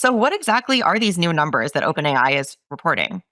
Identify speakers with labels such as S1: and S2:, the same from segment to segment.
S1: So, what exactly are these new numbers that OpenAI is reporting?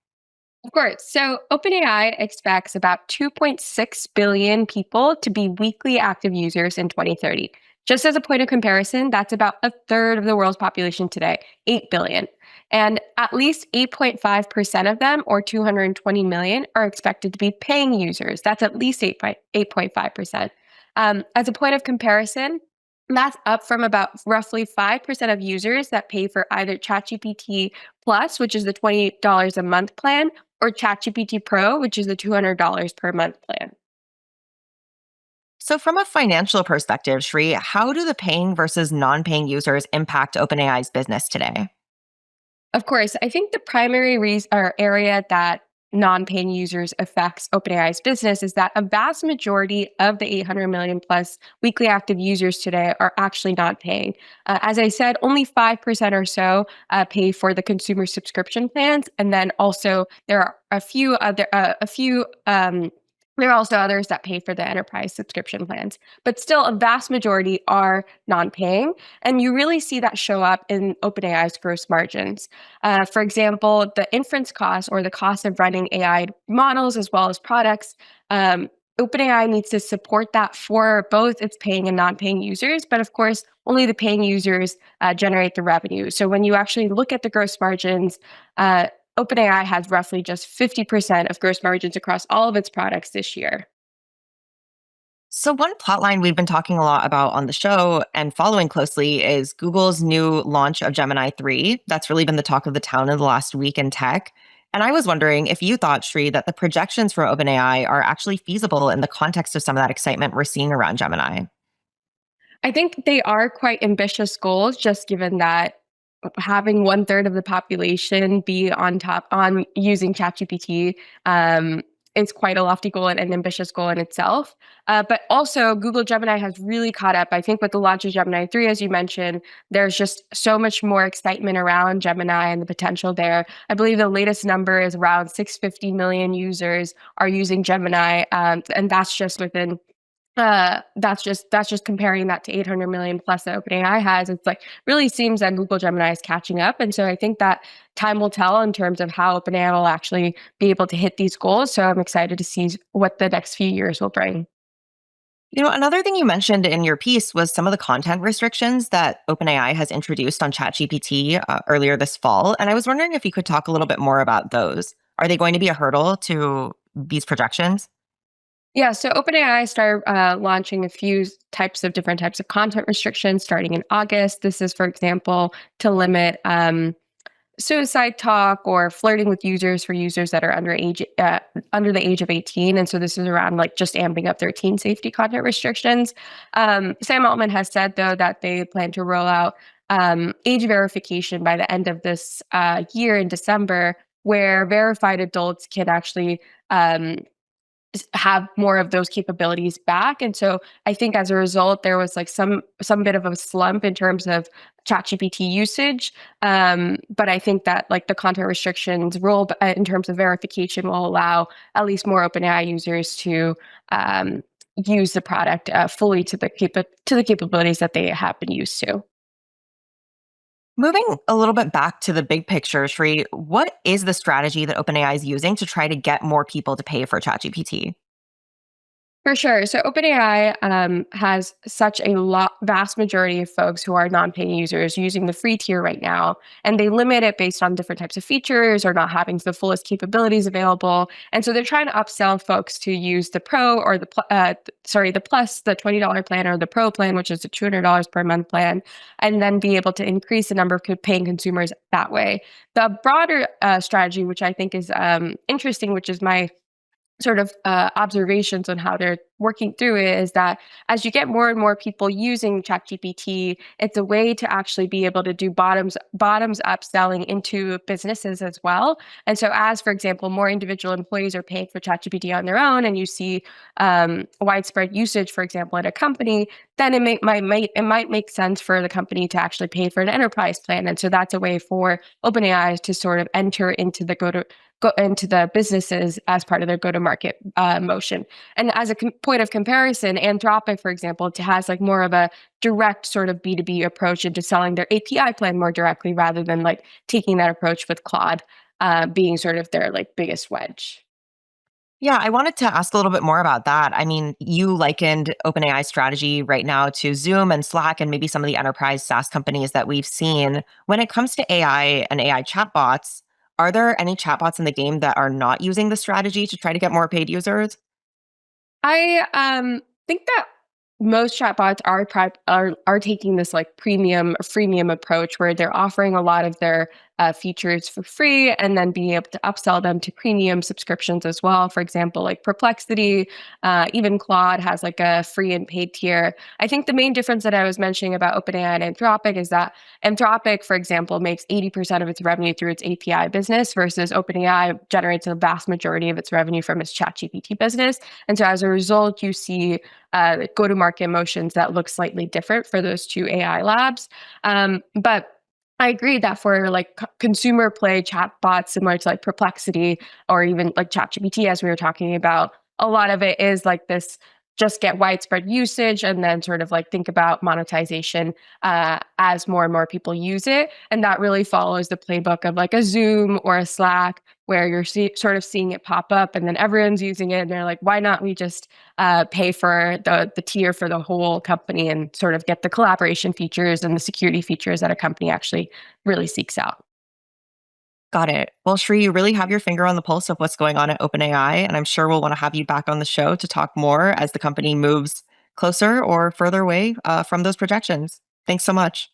S2: Of course. So OpenAI expects about 2.6 billion people to be weekly active users in 2030. Just as a point of comparison, that's about a third of the world's population today, 8 billion. And at least 8.5% of them, or 220 million, are expected to be paying users. That's at least 8.5%. As a point of comparison, that's up from about roughly 5% of users that pay for either ChatGPT Plus, which is the $20 a month plan, or ChatGPT Pro, which is the $200 per month plan.
S1: So, from a financial perspective, Shri, how do the paying versus non paying users impact OpenAI's business today?
S2: Of course, I think the primary reason or area that non-paying users affects OpenAI's business is that a vast majority of the 800 million plus weekly active users today are actually not paying. As I said, only 5% or so pay for the consumer subscription plans, and then also there are there are also others that pay for the enterprise subscription plans, but still a vast majority are non-paying. And you really see that show up in OpenAI's gross margins. For example, the inference cost or the cost of running AI models as well as products, OpenAI needs to support that for both its paying and non-paying users. But of course, only the paying users generate the revenue. So when you actually look at the gross margins, OpenAI has roughly just 50% of gross margins across all of its products this year.
S1: So, one plotline we've been talking a lot about on the show and following closely is Google's new launch of Gemini 3. That's really been the talk of the town in the last week in tech. And I was wondering if you thought, Shri, that the projections for OpenAI are actually feasible in the context of some of that excitement we're seeing around Gemini.
S2: I think they are quite ambitious goals, just given that having one third of the population be on using ChatGPT is quite a lofty goal and an ambitious goal in itself. But also, Google Gemini has really caught up. I think with the launch of Gemini 3, as you mentioned, there's just so much more excitement around Gemini and the potential there. I believe the latest number is around 650 million users are using Gemini, and that's just within that's just comparing that to 800 million plus that OpenAI has. It's like really seems that Google Gemini is catching up. And so I think that time will tell in terms of how OpenAI will actually be able to hit these goals. So I'm excited to see what the next few years will bring.
S1: Another thing you mentioned in your piece was some of the content restrictions that OpenAI has introduced on ChatGPT earlier this fall. And I was wondering if you could talk a little bit more about those. Are they going to be a hurdle to these projections?
S2: Yeah, so OpenAI started launching a few different types of content restrictions starting in August. This is, for example, to limit suicide talk or flirting with users for users that are under the age of 18. And so this is around like just amping up their teen safety content restrictions. Sam Altman has said, though, that they plan to roll out age verification by the end of this year in December, where verified adults can actually have more of those capabilities back. And so I think as a result, there was like some bit of a slump in terms of ChatGPT usage. But I think that like the content restrictions rule in terms of verification will allow at least more OpenAI users to use the product fully to the capabilities that they have been used to.
S1: Moving a little bit back to the big picture, Shri, what is the strategy that OpenAI is using to try to get more people to pay for ChatGPT?
S2: For sure. So OpenAI has such a vast majority of folks who are non-paying users using the free tier right now, and they limit it based on different types of features or not having the fullest capabilities available. And so they're trying to upsell folks to use the Pro or the Plus, the $20 plan, or the Pro plan, which is the $200 per month plan, and then be able to increase the number of paying consumers that way. The broader strategy, which I think is interesting, which is my sort of observations on how they're working through it, is that as you get more and more people using ChatGPT, it's a way to actually be able to do bottoms up selling into businesses as well. And so, as for example, more individual employees are paying for ChatGPT on their own, and you see widespread usage, for example, at a company, then it might make sense for the company to actually pay for an enterprise plan. And so that's a way for OpenAI to sort of enter into the go into the businesses as part of their go-to-market motion. And as a point point of comparison, Anthropic, for example, has like more of a direct sort of B2B approach into selling their API plan more directly rather than like taking that approach with Claude being sort of their like biggest wedge.
S1: Yeah, I wanted to ask a little bit more about that. I mean, you likened OpenAI's strategy right now to Zoom and Slack and maybe some of the enterprise SaaS companies that we've seen. When it comes to AI and AI chatbots, are there any chatbots in the game that are not using the strategy to try to get more paid users?
S2: I think that most chatbots are taking this like premium freemium approach where they're offering a lot of their features for free and then being able to upsell them to premium subscriptions as well. For example, like Perplexity, even Claude has like a free and paid tier. I think the main difference that I was mentioning about OpenAI and Anthropic is that Anthropic, for example, makes 80% of its revenue through its API business versus OpenAI generates a vast majority of its revenue from its ChatGPT business. And so as a result, you see go-to-market motions that look slightly different for those two AI labs. But I agree that for like consumer play chatbots similar to like Perplexity or even like ChatGPT, as we were talking about, a lot of it is like this just get widespread usage and then sort of like think about monetization as more and more people use it. And that really follows the playbook of like a Zoom or a Slack where you're sort of seeing it pop up and then everyone's using it and they're like, why not we just pay for the tier for the whole company and sort of get the collaboration features and the security features that a company actually really seeks out.
S1: Got it. Well, Shri, you really have your finger on the pulse of what's going on at OpenAI, and I'm sure we'll want to have you back on the show to talk more as the company moves closer or further away from those projections. Thanks so much.